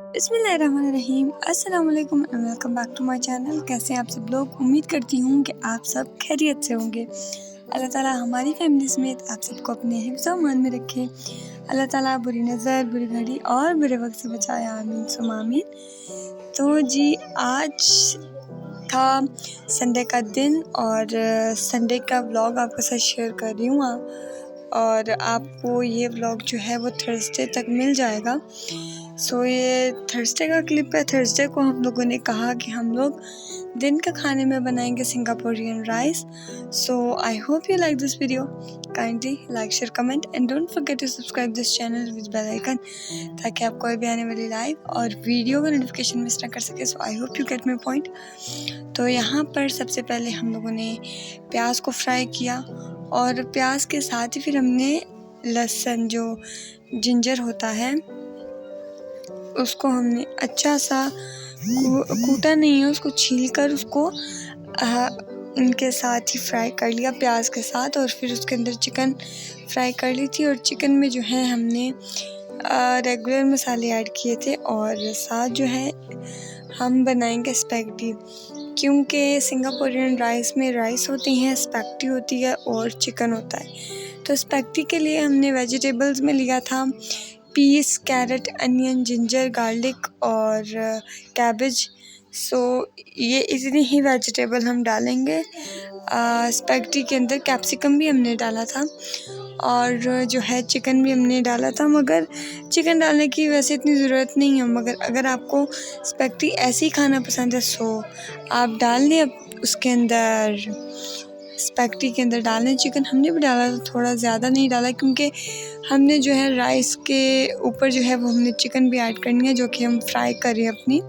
बिस्मिल्लाहिर्रहमानिर्रहीम। अस्सलाम वालेकुम and welcome back to my channel. कैसे हैं आप सब लोग? उम्मीद करती हूँ कि आप सब खैरियत से होंगे। अल्लाह ताला हमारी फैमिली समेत आप सबको अपने हिफ्ज़ व अमान में रखे। अल्लाह ताला बुरी नज़र, बुरी घड़ी और बुरे वक्त से बचाए, आमीन सुम्मा आमीन। तो जी, आज था संडे का दिन और संडे का व्लॉग आपके साथ शेयर कर रही हूँ और आपको ये व्लॉग जो है वो थर्सडे तक मिल जाएगा। सो ये थर्सडे का क्लिप है। थर्सडे को हम लोगों ने कहा कि हम लोग दिन के खाने में बनाएंगे Singaporean rice. So I hope you like this video. Kindly like, share, comment and don't forget to subscribe this channel with bell icon, ताकि आप कोई भी आने वाली लाइव और वीडियो का नोटिफिकेशन मिस ना कर सके। So I hope you get my point. तो यहाँ पर सबसे पहले हम लोगों ने प्याज को फ्राई किया और प्याज के साथ ही फिर हमने लहसुन, जो जिंजर होता है, उसको हमने अच्छा सा कूटा नहीं है, उसको छील कर उसको उनके साथ ही फ्राई कर लिया प्याज के साथ। और फिर उसके अंदर चिकन फ्राई कर ली थी और चिकन में जो है हमने रेगुलर मसाले ऐड किए थे और साथ जो है हम बनाएंगे स्पैगेटी, क्योंकि सिंगापुरियन राइस में राइस होती हैं, स्पैगेटी होती है और चिकन होता है। तो स्पैगेटी के लिए हमने वेजिटेबल्स में लिया था peas, carrot, onion, ginger, garlic और कैबेज। सो ये इतनी ही वेजिटेबल हम डालेंगे। स्पैगेटी के अंदर कैप्सिकम भी हमने डाला था और जो है चिकन भी हमने डाला था, मगर चिकन डालने की वैसे इतनी ज़रूरत नहीं है, मगर अगर आपको स्पैगेटी ऐसे ही खाना पसंद है सो आप डाल दें उसके अंदर, स्पैगेटी के अंदर डालें चिकन। हमने भी डाला था, थोड़ा ज़्यादा नहीं डाला, क्योंकि हमने जो है राइस के ऊपर जो है वो हमने चिकन भी ऐड करनी है, जो कि हम फ्राई कर रहे हैं अपनी।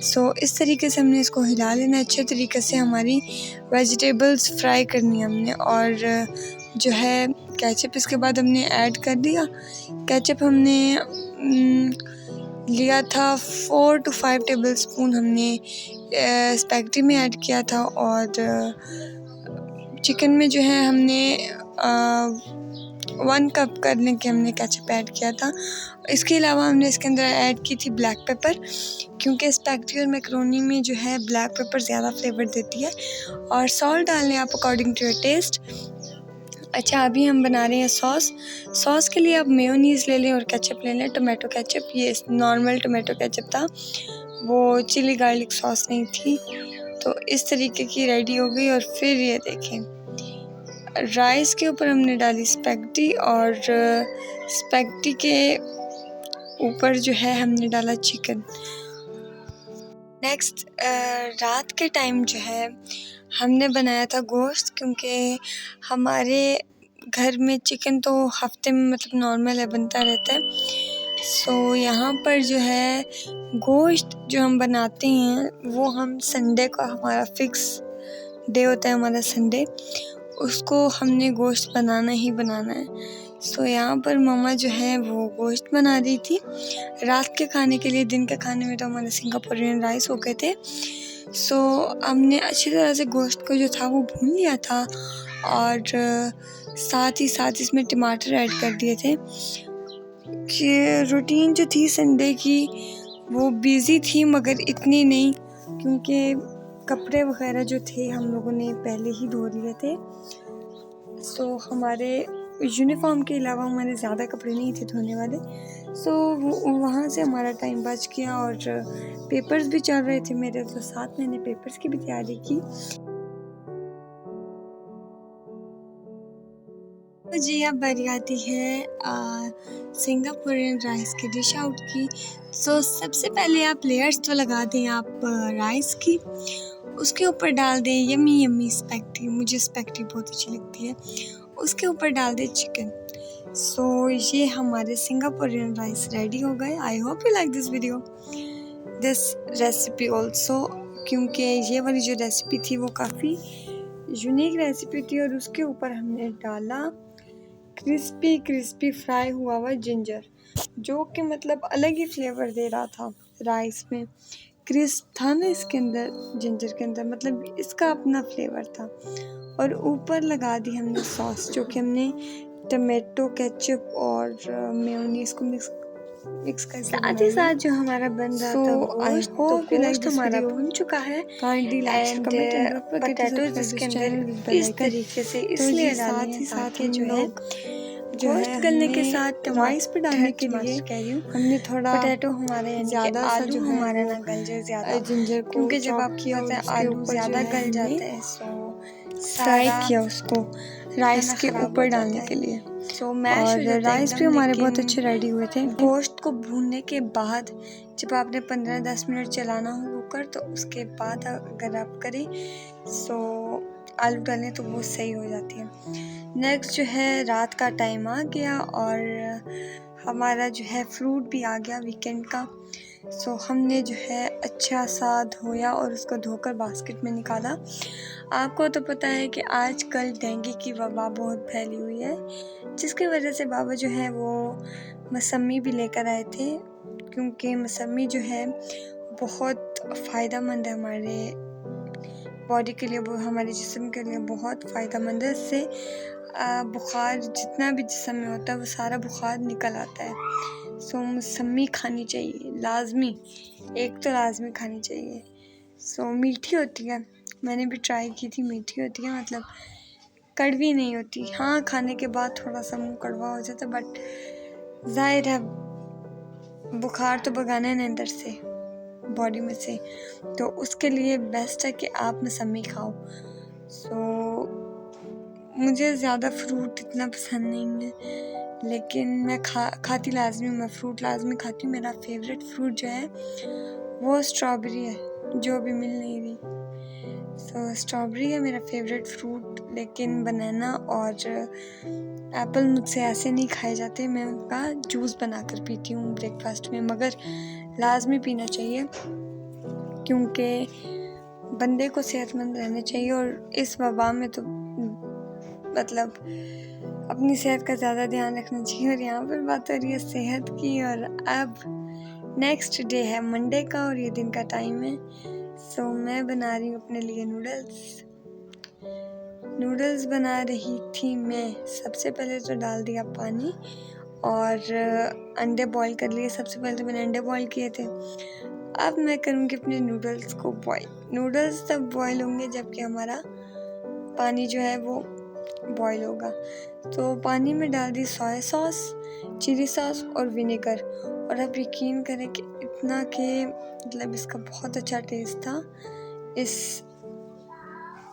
सो इस तरीके से हमने इसको हिला लेना है अच्छे तरीके से। हमारी वेजिटेबल्स फ्राई करनी है हमने और जो है केचप इसके बाद हमने ऐड कर दिया। केचप हमने लिया था 4 to 5 टेबल स्पून हमने स्पैगेटी में ऐड किया था और चिकन में जो है हमने 1 कप करने के हमने केचप ऐड किया था। इसके अलावा हमने इसके अंदर ऐड की थी ब्लैक पेपर, क्योंकि स्पैगेटी और मैक्रोनी में जो है ब्लैक पेपर ज़्यादा फ्लेवर देती है। और सॉल्ट डालने आप अकॉर्डिंग टू योर टेस्ट। अच्छा, अभी हम बना रहे हैं सॉस के लिए आप मेयोनीज़ ले लें और केचप ले लें, टोमेटो केचप। ये नॉर्मल टोमेटो केचप था, वो चिली गार्लिक सॉस नहीं थी। तो इस तरीके की रेडी हो गई और फिर ये देखें, राइस के ऊपर हमने डाली स्पैगेटी और स्पैगेटी के ऊपर जो है हमने डाला चिकन। नेक्स्ट रात के टाइम जो है हमने बनाया था गोश्त, क्योंकि हमारे घर में चिकन तो हफ्ते में मतलब नॉर्मल है, बनता रहता है। सो यहाँ पर जो है गोश्त जो हम बनाते हैं वो हम संडे का, हमारा फिक्स डे होता है हमारा संडे, उसको हमने गोश्त बनाना ही बनाना है। सो यहाँ पर मम्मा जो है वो गोश्त बना रही थी रात के खाने के लिए। दिन के खाने में तो हमारे सिंगापुरियन राइस हो गए थे। सो हमने अच्छी तरह से गोश्त को जो था वो भून लिया था और साथ ही साथ इसमें टमाटर ऐड कर दिए थे। कि रूटीन जो थी संडे की वो बिज़ी थी, मगर इतनी नहीं, क्योंकि कपड़े वगैरह जो थे हम लोगों ने पहले ही धो लिए थे। सो हमारे यूनिफॉर्म के अलावा हमारे ज़्यादा कपड़े नहीं थे धोने वाले। सो वहाँ से हमारा टाइम बच गया और पेपर्स भी चल रहे थे मेरे, तो साथ मैंने पेपर्स की भी तैयारी की। तो जी, अब बारी आती है सिंगापुरियन राइस की डिश आउट की। सो सबसे पहले आप लेयर्स तो लगा दें आप राइस की, उसके ऊपर डाल दें यम्मी यम्मी स्पैगेटी, मुझे स्पैगेटी बहुत अच्छी लगती है, उसके ऊपर डाल दें चिकन। सो ये हमारे सिंगापुरियन राइस रेडी हो गए। आई hope you like this video, this recipe also, क्योंकि ये वाली जो रेसिपी थी वो काफ़ी यूनिक रेसिपी थी। और उसके ऊपर हमने डाला क्रिस्पी फ्राई हुआ हुआ जिंजर, जो कि मतलब अलग ही फ्लेवर दे रहा था राइस में। क्रिस्प था ना इसके अंदर, जिंजर के अंदर, मतलब इसका अपना फ्लेवर था। और ऊपर लगा दी हमने सॉस, जो कि हमने टमाटो केचप और मेयोनीज को मिक्स मिक्स करके साथ ही साथ जो हमारा बन रहा था गोश्त, तो गोश्त हमारा भुन चुका है एंड पोटैटोज इसके अंदर इस तरीके से इसलिए डालनी है ताकि जो है गोश्त गलने के साथ राइस पे डालने के लिए कह रही हूँ हमने थोड़ा पोटैटो हमारे यानी कि ज़्यादा सा आलू जो है हमारा वो ना गल जाए ज़्यादा, जिंजर को क्योंकि जब चॉप आपको किया और पता है उसके आलू ऊपर जो ज़्यादा है गल हमने जाते हैं सो फ्राई सारा किया उसको राइस के ऊपर डालने के लिए। सो मैश हो और जाता है राइस भी एकदम, हमारे लेकिन बहुत अच्छे रेडी हुए थे। गोश्त को भूनने के बाद जब आपने 15-10 मिनट चलाना हो कुकर, तो उसके बाद अगर आप करें सो आलू डालें तो वो सही हो जाती है। नेक्स्ट जो है रात का टाइम आ गया और हमारा जो है फ्रूट भी आ गया वीकेंड का। सो हमने जो है अच्छा सा धोया और उसको धोकर बास्केट में निकाला। आपको तो पता है कि आजकल डेंगू की वबा बहुत फैली हुई है, जिसकी वजह से बाबा जो है वो मौसमी भी लेकर आए थे, क्योंकि मौसमी जो है बहुत फ़ायदेमंद है हमारे बॉडी के लिए, वो हमारे जिस्म के लिए बहुत फ़ायदेमंद है। इससे बुखार जितना भी जिस्म में होता है वो सारा बुखार निकल आता है। सो मौसमी खानी चाहिए लाजमी, एक तो लाजमी खानी चाहिए। सो मीठी होती है, मैंने भी ट्राई की थी, मीठी होती है, मतलब कड़वी नहीं होती। हाँ, खाने के बाद थोड़ा सा मुँह कड़वा हो जाता है, बट जाहिर है बुखार तो भगाना है ना अंदर से, बॉडी में से, तो उसके लिए बेस्ट है कि आप मौसमी खाओ। सो मुझे ज़्यादा फ्रूट इतना पसंद नहीं है, लेकिन मैं खाती लाजमी हूँ, मैं फ्रूट लाजमी खाती हूँ। मेरा फेवरेट फ्रूट जो है वो स्ट्रॉबेरी है, जो अभी मिल नहीं रही। सो स्ट्रॉबेरी है मेरा फेवरेट फ्रूट, लेकिन बनाना और एप्पल मुझसे ऐसे नहीं खाए जाते। मैं उनका जूस बनाकर पीती हूँ ब्रेकफास्ट में, मगर लाजमी पीना चाहिए क्योंकि बंदे को सेहतमंद रहना चाहिए। और इस वबा में तो मतलब अपनी सेहत का ज़्यादा ध्यान रखना चाहिए। और यहाँ पर बात हो रही है सेहत की, और अब नेक्स्ट डे है मंडे का और ये दिन का टाइम है। सो मैं बना रही हूँ अपने लिए नूडल्स बना रही थी मैं। सबसे पहले तो डाल दिया पानी और अंडे बॉईल कर लिए। सबसे पहले तो मैंने अंडे बॉईल किए थे। अब मैं करूँगी अपने नूडल्स को बॉईल। नूडल्स तब बॉईल होंगे जबकि हमारा पानी जो है वो बॉईल होगा। तो पानी में डाल दी सोया सॉस, चिली सॉस और विनेगर। और आप यकीन करें कि इतना कि मतलब इसका बहुत अच्छा टेस्ट था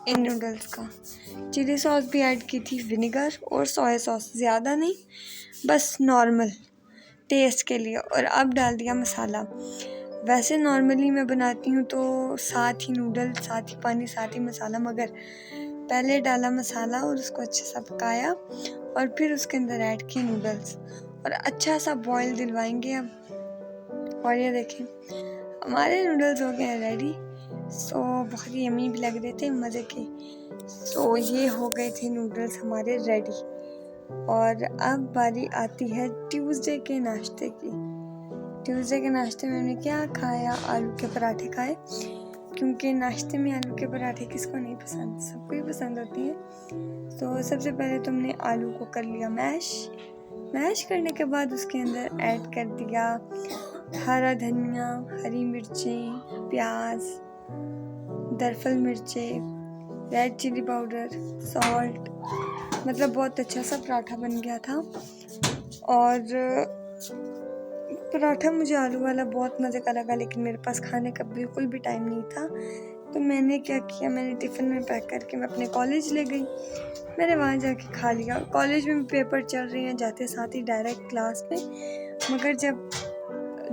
इन नूडल्स का। चिली सॉस भी ऐड की थी, विनेगर और सोया सॉस, ज़्यादा नहीं, बस नॉर्मल टेस्ट के लिए। और अब डाल दिया मसाला। वैसे नॉर्मली मैं बनाती हूँ तो साथ ही नूडल्स, साथ ही पानी, साथ ही मसाला, मगर पहले डाला मसाला और उसको अच्छे सा पकाया और फिर उसके अंदर ऐड किए नूडल्स और अच्छा सा बॉईल दिलवाएंगे अब। और ये देखें हमारे नूडल्स हो गए हैं रेडी। सो बहुत ही यम्मी भी लग रहे थे, मज़े के। सो ये हो गए थे नूडल्स हमारे रेडी। और अब बारी आती है ट्यूसडे के नाश्ते की। ट्यूसडे के नाश्ते में हमने क्या खाया? आलू के पराठे खाए, क्योंकि नाश्ते में आलू के पराठे किसको नहीं पसंद, सबको ही पसंद होती है। तो सबसे पहले तो हमने आलू को कर लिया मैश करने के बाद उसके अंदर ऐड कर दिया हरा धनिया, हरी मिर्चें, प्याज, दरअसल मिर्चें, रेड चिली पाउडर, सॉल्ट, मतलब बहुत अच्छा सा पराठा बन गया था। और पराठा मुझे आलू वाला बहुत मज़े का लगा, लेकिन मेरे पास खाने का बिल्कुल भी टाइम नहीं था। तो मैंने क्या किया, मैंने टिफ़िन में पैक करके मैं अपने कॉलेज ले गई। मैंने वहाँ जाके खा लिया। कॉलेज में पेपर चल रहे हैं, जाते साथ ही डायरेक्ट क्लास में, मगर जब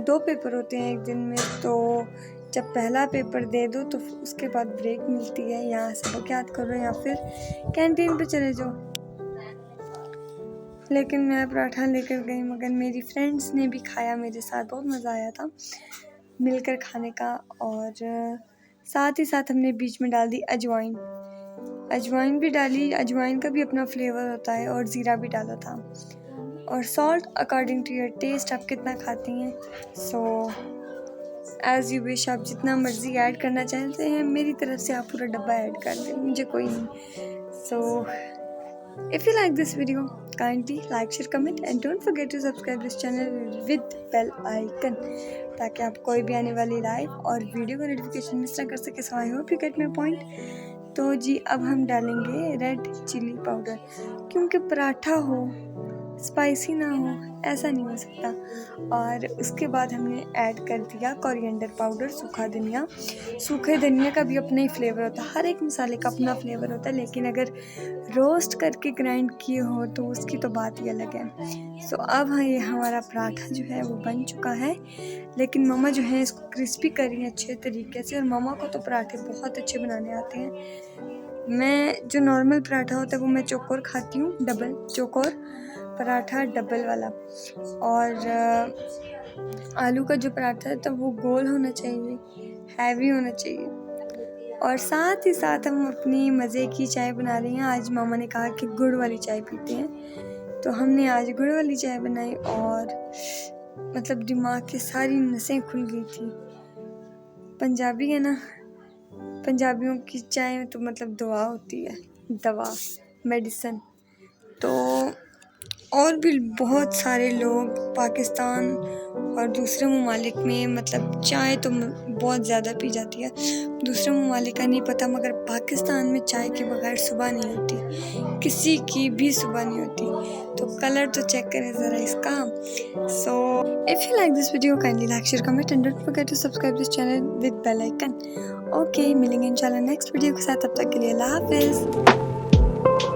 2 पेपर होते हैं एक दिन में, तो जब पहला पेपर दे दो तो उसके बाद ब्रेक मिलती है, यहाँ सबक याद करो या फिर कैंटीन पे चले जाओ। लेकिन मैं पराठा लेकर गई, मगर मेरी फ्रेंड्स ने भी खाया मेरे साथ, बहुत मज़ा आया था मिलकर खाने का। और साथ ही साथ हमने बीच में डाल दी अजवाइन भी डाली। अजवाइन का भी अपना फ्लेवर होता है, और ज़ीरा भी डाला था। और salt according to your taste, आप कितना खाती हैं। सो एज़ यू विश, आप जितना मर्ज़ी ऐड करना चाहते हैं। मेरी तरफ से आप पूरा डब्बा ऐड कर दें, मुझे कोई नहीं। So if you like this video, kindly like share comment and don't forget to subscribe this channel with bell icon, ताकि आप कोई भी आने वाली लाइव और वीडियो का नोटिफिकेशन मिस ना कर सके। So I hope you get my point. तो जी अब हम डालेंगे रेड चिली पाउडर, क्योंकि पराठा हो स्पाइसी ना हो ऐसा नहीं हो सकता। और उसके बाद हमने ऐड कर दिया कोरिएंडर पाउडर, सूखा धनिया। सूखे धनिया का भी अपना ही फ्लेवर होता है, हर एक मसाले का अपना फ्लेवर होता है, लेकिन अगर रोस्ट करके ग्राइंड किए हो तो उसकी तो बात ही अलग है। सो अब ये हमारा पराठा जो है वो बन चुका है, लेकिन मम्मा जो है इसको क्रिस्पी कर रही है अच्छे तरीके से। और मम्मा को तो पराठे बहुत अच्छे बनाने आते हैं। मैं जो नॉर्मल पराठा होता है वो मैं चौकोर खाती हूँ, डबल चौकोर पराठा डबल वाला। और आलू का जो पराठा है तो वो गोल होना चाहिए, हैवी होना चाहिए। और साथ ही साथ हम अपनी मज़े की चाय बना रही हैं। आज मामा ने कहा कि गुड़ वाली चाय पीते हैं, तो हमने आज गुड़ वाली चाय बनाई और मतलब दिमाग की सारी नसें खुल गई थी। पंजाबी है ना, पंजाबियों की चाय में तो मतलब दवा होती है, दवा मेडिसिन। तो और भी बहुत सारे लोग पाकिस्तान और दूसरे ममालिक में मतलब चाय तो बहुत ज़्यादा पी जाती है। दूसरे ममालिक का नहीं पता, मगर पाकिस्तान में चाय के बगैर सुबह नहीं होती, किसी की भी सुबह नहीं होती। तो कलर तो चेक करें ज़रा इसका। So if you like this video kindly like share comment and don't forget to subscribe this channel with bell icon. Okay, मिलेंगे इंशाल्लाह नेक्स्ट वीडियो के साथ। तब तक के लिए अल्लाह हाफिज़।